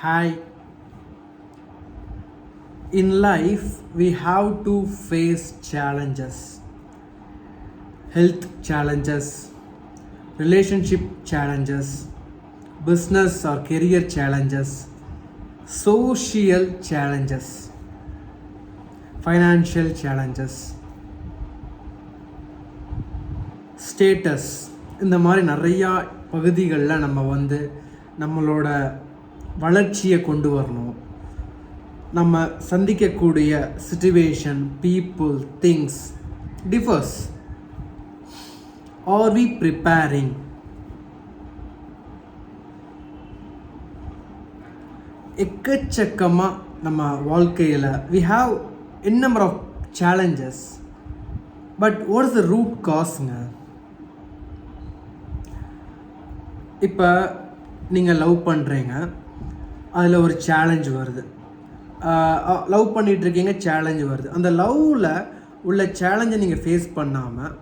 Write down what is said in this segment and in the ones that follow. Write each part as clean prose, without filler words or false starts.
Hi. In life, we have to face challenges, health challenges, relationship challenges, business or career challenges, social challenges, financial challenges, status. இந்த மாதிரி நிறையா பகுதிகளில் நம்மளோட வளர்ச்சியை கொண்டு வரணும். நம்ம சந்திக்கக்கூடிய situation, people, things differs. Are we preparing? எக்கச்சக்கமாக நம்ம வாழ்க்கையில் we have N number of challenges. But what is the root காஸ்ங்க? இப்போ நீங்கள் லவ் பண்ணுறீங்க, அதில் ஒரு சேலஞ்ச் வருது. லவ் பண்ணிகிட்ருக்கீங்க, சேலஞ்சு வருது. அந்த லவ்வில் உள்ள சேலஞ்சை நீங்கள் ஃபேஸ் பண்ணாமல்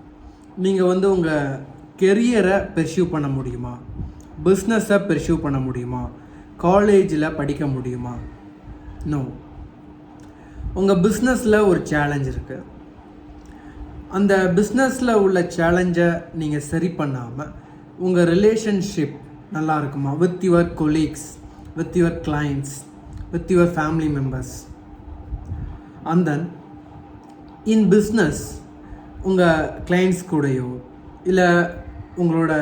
நீங்கள் உங்கள் கெரியரை பெர்சியூ பண்ண முடியுமா? பிஸ்னஸை பெர்சியூ பண்ண முடியுமா? காலேஜில் படிக்க முடியுமா? நோ. உங்கள் பிஸ்னஸில் ஒரு சேலஞ்ச் இருக்குது. அந்த பிஸ்னஸில் உள்ள சேலஞ்சை நீங்கள் சரி பண்ணாமல் உங்கள் ரிலேஷன்ஷிப் நல்லா இருக்குமா? With your colleagues, with your clients, with your family members. And then in business உங்கள் கிளைண்ட்ஸ் கூடயோ இல்லை உங்களோட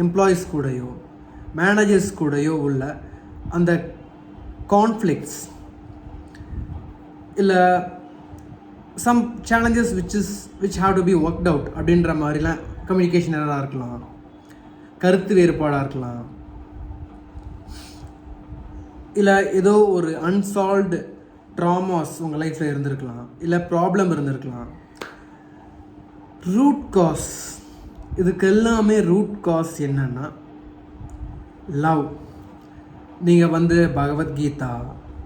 எம்ப்ளாயீஸ் கூடயோ மேனேஜர்ஸ் கூடயோ உள்ள அந்த கான்ஃப்ளிக்ட்ஸ் இல்லை some challenges which have to be worked out அப்படின்ற மாதிரிலாம் கம்யூனிகேஷன் எரராக இருக்கலாம், கருத்து வேறுபாடாக இருக்கலாம், இல்லை ஏதோ ஒரு அன்சால்வ்டு ட்ராமாஸ் உங்கள் லைஃப்பில் இருந்திருக்கலாம், இல்லை ப்ராப்ளம் இருந்திருக்கலாம். ரூட் காஸ், இதுக்கு எல்லாமே ரூட் காஸ் என்னன்னா லவ். நீங்கள் பகவத்கீதா,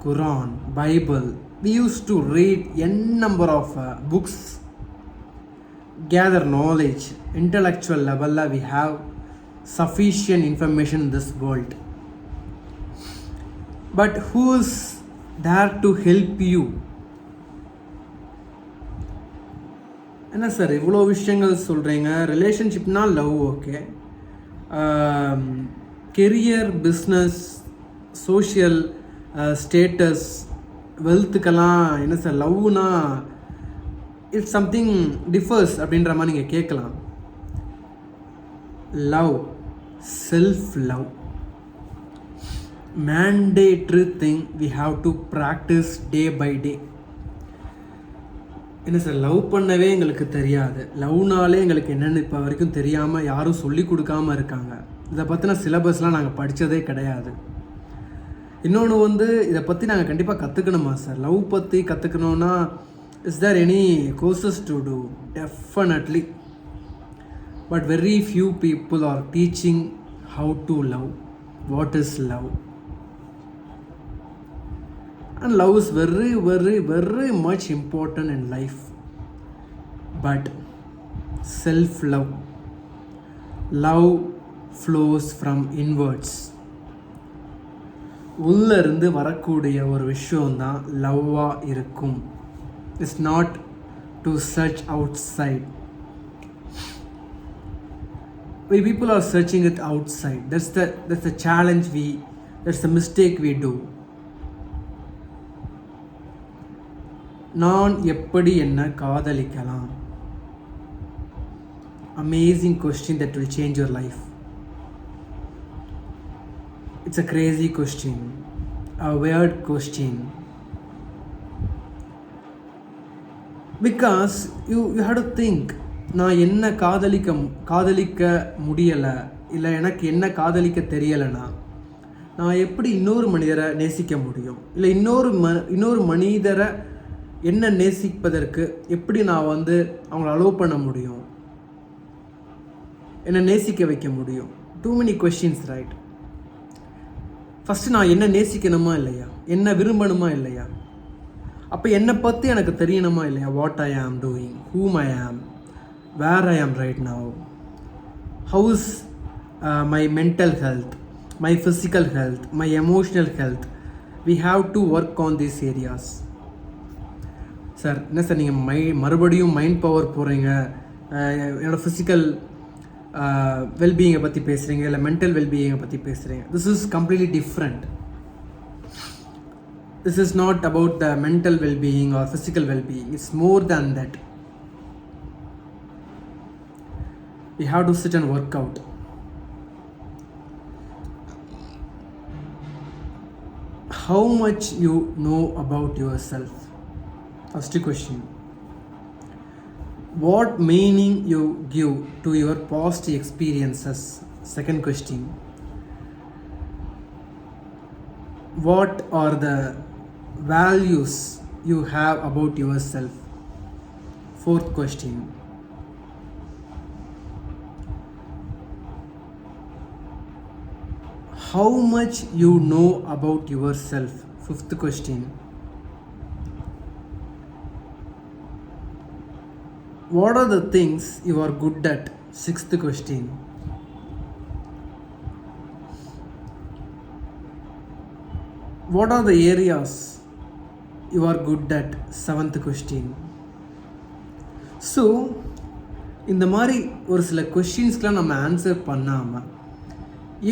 குரான், Bible, we used to read n number of books, gather knowledge, intellectual level we have sufficient information in this world. But who is there to help you? என்ன sir இவ்வளோ விஷயங்கள் சொல்கிறீங்க? ரிலேஷன்ஷிப்னால் love okay, career, business, social status, வெல்த்துக்கெல்லாம் என்ன sir லவ்னா it's something differs அப்படின்ற மாதிரி நீங்கள் கேட்கலாம். Love, self love, mandatory thing we have to practice day by day. என்ன சார் லவ் பண்ணவே எங்களுக்கு தெரியாது, லவ்னாலே எங்களுக்கு என்னென்னு இப்போ வரைக்கும் தெரியாமல் யாரும் சொல்லி கொடுக்காமல் இருக்காங்க. இதை பற்றின சிலபஸ்லாம் நாங்கள் படித்ததே கிடையாது. இன்னொன்று இதை பற்றி நாங்கள் கண்டிப்பாக கற்றுக்கணுமா சார்? லவ் பற்றி கற்றுக்கணுன்னா is there any courses to do? Definitely. But very few people are teaching how to love. What is love? And love is very, very, very much important in life. But self-love, love flows from inwards. உள்ளிருந்து வரக்கூடிய ஒரு விஷயம்தான் லவ்வாக இருக்கும். It's not to search outside. We people are searching it outside. That's the challenge that's the mistake we do. நான் எப்படி என்ன காதலிக்கலாம்? Amazing question that will change your life. It's a crazy question, a weird question, because you have to think. நான் என்ன காதலிக்க முடியலை, இல்லை எனக்கு என்ன காதலிக்க தெரியலைன்னா நான் எப்படி இன்னொரு மனிதரை நேசிக்க முடியும்? இல்லை இன்னொரு மனிதரை என்ன நேசிப்பதற்கு எப்படி நான் அவங்கள அலோவ் பண்ண முடியும், என்னை நேசிக்க வைக்க முடியும்? Too many questions, right? First நான் என்ன நேசிக்கணுமா இல்லையா, என்ன விரும்பணுமா இல்லையா, அப்போ என்னை பற்றி எனக்கு தெரியணுமா இல்லையா? வாட் ஐ ஆம் டூயிங், ஹூம் ஐ ஆம், where I am right now, how is my mental health, my physical health, my emotional health, we have to work on these areas. Sir என்ன சார் நீங்கள் மறுபடியும் மைண்ட் பவர் போகிறீங்க, என்னோடய ஃபிசிக்கல் வெல்பீயிங்கை பற்றி பேசுகிறீங்க, இல்லை மென்டல் வெல்பீயிங்கை பற்றி பேசுகிறீங்க. This is completely different. This is not about the mental well-being or physical well-being. It's more than that. We have to sit and work out. How much you know about yourself? First question. What meaning you give to your past experiences? Second question. What are the values you have about yourself? Fourth question. How much you know about yourself? Fifth question. What are the things you are good at? Sixth question. What are the areas you are good at? Seventh question. So இந்த மாதிரி ஒரு சில கொஷின்ஸ்க்கெலாம் நம்ம answer பண்ணாமல்,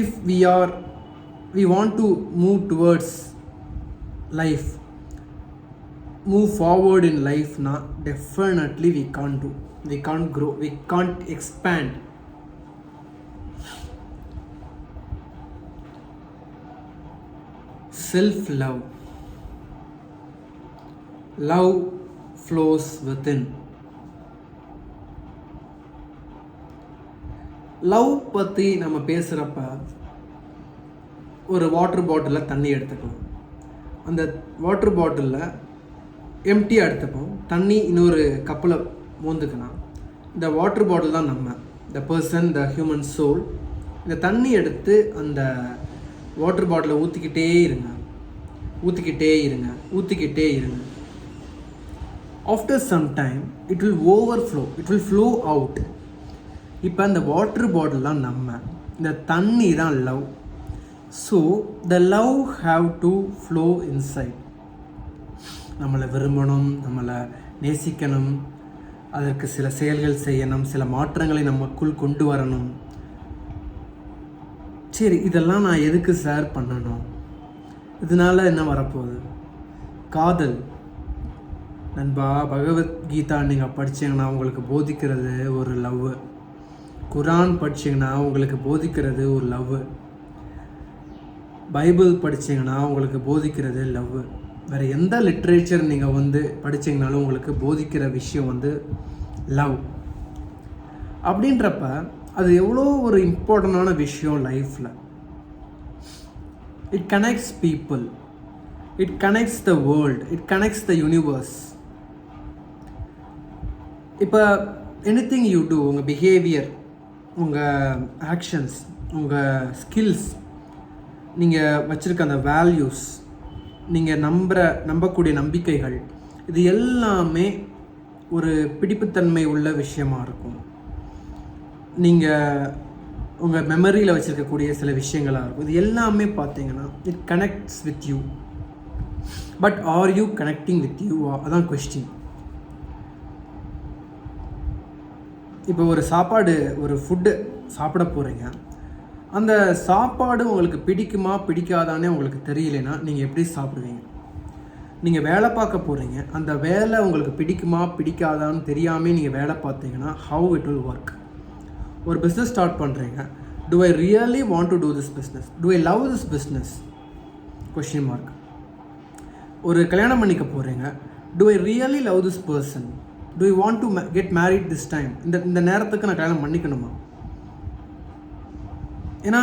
if we want to move towards life, move forward in life, definitely we can't grow, we can't expand. Self-love. Love flows within. Love பற்றி நம்ம பேசுகிறப்ப ஒரு வாட்டர் பாட்டிலில் தண்ணி எடுத்துக்கலாம். அந்த வாட்டர் பாட்டிலில் எம்டியாக எடுத்துப்போம், தண்ணி இன்னொரு கப்பில் மோந்துக்கலாம். இந்த வாட்டர் பாட்டில் தான் நம்ம, the person, the human soul. இந்த தண்ணி எடுத்து அந்த வாட்டர் பாட்டிலை ஊற்றிக்கிட்டே இருங்க. After some time it will overflow, it will flow out. இப்போ அந்த வாட்டர் பாட்டில் தான் நம்ம, இந்த தண்ணி தான் love. So the love have to flow inside. நம்மளை விரும்பணும், நம்மளை நேசிக்கணும், அதற்கு சில செயல்கள் செய்யணும், சில மாற்றங்களை நமக்குள் கொண்டு வரணும். சரி, இதெல்லாம் நான் எதுக்கு சார் பண்ணணும்? இதனால் என்ன வரப்போகுது? காதல். நண்பா, பகவத்கீதா நீங்கள் படித்தீங்கன்னா உங்களுக்கு போதிக்கிறது ஒரு லவ். குரான் படித்தீங்கன்னா உங்களுக்கு போதிக்கிறது ஒரு லவ். பைபிள் படித்தீங்கன்னா உங்களுக்கு போதிக்கிறது லவ். வேறு எந்த லிட்ரேச்சர் நீங்கள் படித்தீங்கனாலும் உங்களுக்கு போதிக்கிற விஷயம் லவ். அப்படின்றப்ப அது எவ்வளோ ஒரு இம்பார்ட்டண்டான விஷயம் லைஃப்பில். It connects people, it connects the world, it connects the universe. இப்போ எனிதிங் யூ டூ, உங்கள் பிஹேவியர், உங்கள் ஆக்ஷன்ஸ், உங்கள் ஸ்கில்ஸ், நீங்கள் வச்சுருக்க அந்த வேல்யூஸ், நீங்கள் நம்பக்கூடிய நம்பிக்கைகள், இது எல்லாமே ஒரு பிடிப்புத்தன்மை உள்ள விஷயமாக இருக்கும். நீங்கள் உங்கள் மெமரியில் வச்சுருக்கக்கூடிய சில விஷயங்களாக இருக்கும். இது எல்லாமே பார்த்தீங்கன்னா it connects with you. But are you connecting with you? அதான் கொஸ்டின். இப்போ ஒரு ஃபுட்டு சாப்பிட போகிறீங்க. அந்த சாப்பாடு உங்களுக்கு பிடிக்குமா பிடிக்காதானே உங்களுக்கு தெரியலைன்னா நீங்கள் எப்படி சாப்பிடுவீங்க? நீங்கள் வேலை பார்க்க போகிறீங்க, அந்த வேலை உங்களுக்கு பிடிக்குமா பிடிக்காதான்னு தெரியாமல் நீங்கள் வேலை பார்த்தீங்கன்னா ஹவு இட் வில் ஒர்க்? ஒரு பிஸ்னஸ் ஸ்டார்ட் பண்ணுறீங்க. Do I really want to do this business? Do I love this business? Question mark. ஒரு கல்யாணம் பண்ணிக்க போகிறீங்க. Do I really love this person? Do I want to get married this time? இந்த நேரத்துக்கு நான் கல்யாணம் பண்ணிக்கணுமா? ஏன்னா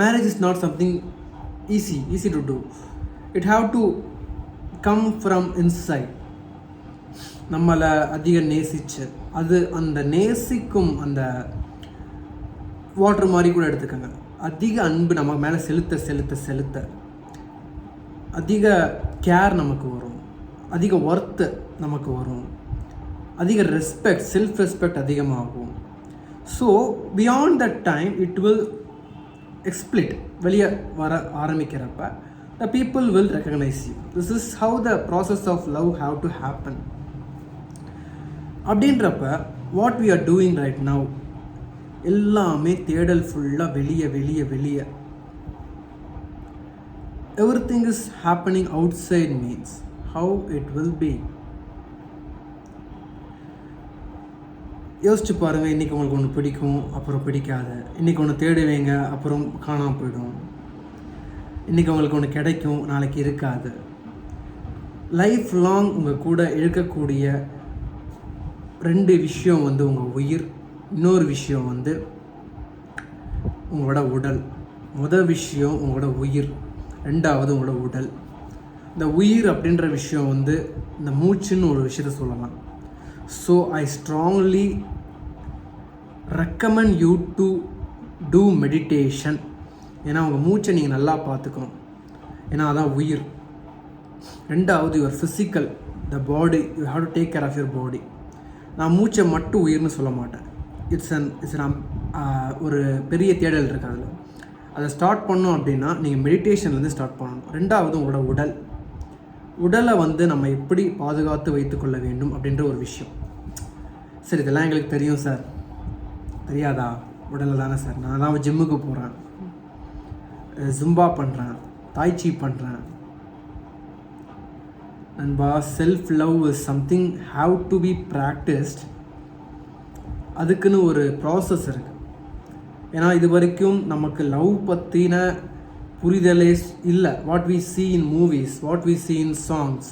marriage is not something easy to do. It have to come from inside. நம்மளை அதிக நேசிச்சு, அந்த நேசிக்கும் அந்த வாட்டர் மாதிரி கூட எடுத்துக்கோங்க. அதிக அன்பு நம்ம மேலே செலுத்த அதிக கேர் நமக்கு வரும், அதிக ஒர்த்து நமக்கு வரும், அதிக ரெஸ்பெக்ட், செல்ஃப் ரெஸ்பெக்ட் அதிகமாகும். So beyond that time it will explode. வெளியே வர ஆரம்பிக்கிறப்ப the people will recognize you. This is how the process of love have to happen. அப்படின்றப்ப what we are doing right now எல்லாமே தேடல் ஃபுல்லாக வெளியே everything is happening outside means how it will be. யோசிச்சு பாருங்கள், இன்றைக்கி உங்களுக்கு ஒன்று பிடிக்கும், அப்புறம் பிடிக்காது. இன்றைக்கி ஒன்று தேடுவீங்க, அப்புறம் காணாமல் போயிடும். இன்றைக்கி உங்களுக்கு ஒன்று கிடைக்கும், நாளைக்கு இருக்காது. லைஃப் லாங் உங்கள் கூட இருக்கக்கூடிய 2 விஷயம் வந்து உங்கள் உயிர், இன்னொரு விஷயம் வந்து உங்களோட உடல். முதல் விஷயம் உங்களோட உயிர், 2வது உங்களோட உடல். இந்த உயிர் அப்படின்ற விஷயம் வந்து இந்த மூச்சுன்னு ஒரு விஷயத்த சொல்லலாம். So I strongly recommend you to two meditation. ஏன்னா உங்கள் மூச்சை நீங்கள் நல்லா பார்த்துக்கணும், ஏன்னா அதான் உயிர். 2வது your physical, the body, you have to take care of your body. நான் மூச்சை மட்டும் உயிர்னு சொல்ல மாட்டேன். இட்ஸ் ஒரு பெரிய தேடல் இருக்குது அதில். அதை ஸ்டார்ட் பண்ணோம் அப்படின்னா நீங்கள் மெடிடேஷன்லேருந்து ஸ்டார்ட் பண்ணணும். 2வது உங்களோட உடல். உடலை வந்து நம்ம எப்படி பாதுகாத்து வைத்துக்கொள்ள வேண்டும் அப்படின்ற ஒரு விஷயம். சரி, இதெல்லாம் எங்களுக்கு தெரியும் சார். தெரியாதா? உடலை தானே சார். நான் தான் ஜிம்முக்கு போகிறேன், ஜும்பா பண்ணுறேன், தாய்ச்சி பண்ணுறேன். நண்பா, self love is something have to be practised. அதுக்குன்னு ஒரு ப்ராசஸ் இருக்குது. ஏன்னா இது வரைக்கும் நமக்கு லவ் பற்றின புரிதலே இல்லை. What we see in movies, what we see in songs.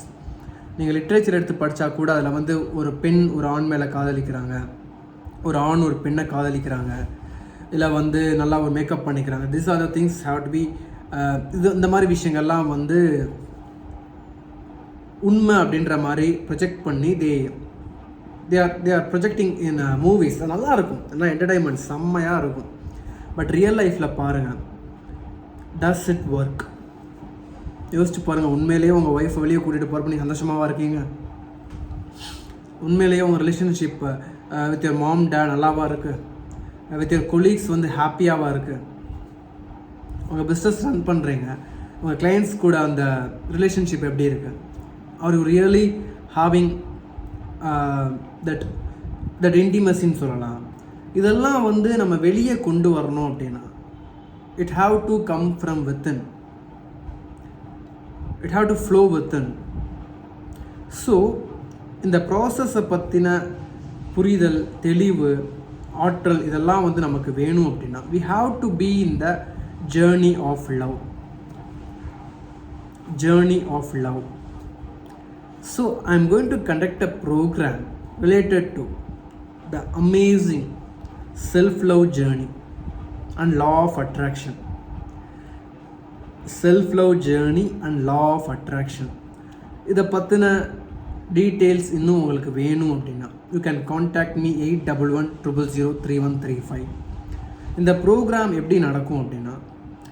நீங்கள் லிட்ரேச்சர் எடுத்து படித்தா கூட அதில் வந்து ஒரு பெண் ஒரு ஆண் மேலே காதலிக்கிறாங்க, ஒரு ஆண் ஒரு பெண்ணை காதலிக்கிறாங்க, இல்லை வந்து நல்லா ஒரு மேக்கப் பண்ணிக்கிறாங்க. This are the things have to be. இந்த மாதிரி விஷயங்கள்லாம் வந்து உண்மை அப்படின்ற மாதிரி ப்ரொஜெக்ட் பண்ணி they are projecting in movies. நல்லா இருக்கும், நல்லா என்டர்டைன்மெண்ட் செம்மையாக இருக்கும். பட் ரியல் லைஃப்பில் பாருங்கள், டஸ் இட் ஒர்க்? யோசிச்சு பாருங்கள். உண்மையிலேயே உங்கள் ஒய்ஃபை வெளியே கூட்டிகிட்டு போகிறப்ப நீங்கள் சந்தோஷமாக இருக்கீங்க? உண்மையிலேயே உங்கள் relationship with your mom dad நல்லாவா இருக்குது? வித் யுவர் கொலீக்ஸ் வந்து ஹாப்பியாகவா இருக்குது? உங்கள் பிஸ்னஸ் ரன் பண்ணுறீங்க, உங்கள் கிளைண்ட்ஸ் கூட அந்த ரிலேஷன்ஷிப் எப்படி இருக்குது? Are you really having that இன்டிமசின்னு சொல்லலாம். இதெல்லாம் வந்து நம்ம வெளியே கொண்டு வரணும் அப்படின்னா it have to come from within, it have to flow within. So இந்த ப்ராசஸை பற்றின புரிதல், தெளிவு, ஆற்றல் இதெல்லாம் வந்து நமக்கு வேணும் அப்படின்னா we have to be in the journey of love. So I am going to conduct a program related to the amazing self-love journey and law of attraction. Self-love journey and law of attraction. இதை பற்றின details இன்னும் உங்களுக்கு வேணும் அப்படின்னா you can contact me 8110003135. இந்த program எப்படி நடக்கும் அப்படின்னா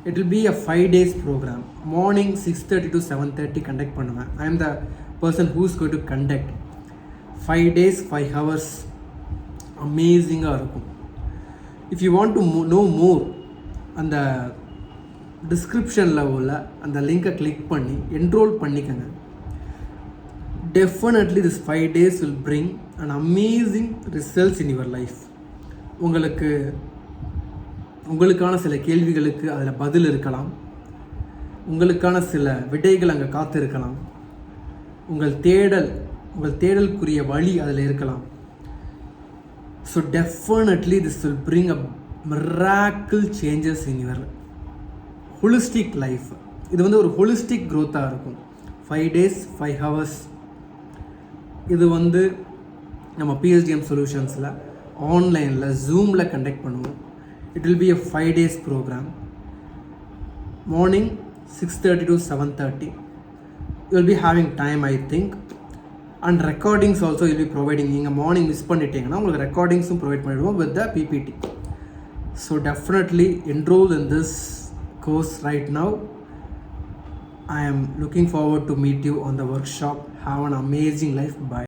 it will be a 5 days program. Morning 6:30 to 7:30 conduct பண்ணுவேன். I am the person who's going to conduct. 5 days 5 hours அமேசிங்காக இருக்கும். If you want to know more, அந்த டிஸ்கிரிப்ஷனில் உள்ள அந்த லிங்கை கிளிக் பண்ணி என்ரோல் பண்ணிக்கங்க. Definitely this 5 days will bring an amazing results in your life. உங்களுக்கான சில கேள்விகளுக்கு அதில் பதில் இருக்கலாம், உங்களுக்கான சில விடைகள் அங்கே காத்திருக்கலாம், உங்கள் தேடலுக்குரிய வழி அதில் இருக்கலாம். So definitely this will bring a miracle changes in your holistic life. இது வந்து ஒரு holistic growth-ஆக இருக்கும். 5 days 5 hours. இது வந்து நம்ம PSDM சொல்யூஷன்ஸில் ஆன்லைனில் ஜூமில் கண்டக்ட் பண்ணுவோம். It will be a 5 days program. Morning 6:30 to 7:30. You will be having time, I think. And recordings also will be providing. நீங்கள் மார்னிங் மிஸ் பண்ணிட்டீங்கன்னா உங்களுக்கு ரெக்கார்டிங்ஸும் ப்ரொவைட் பண்ணிடுவோம் with the PPT. So definitely enroll in this course right now. I am looking forward to meet you on the workshop. Have an amazing life. Bye.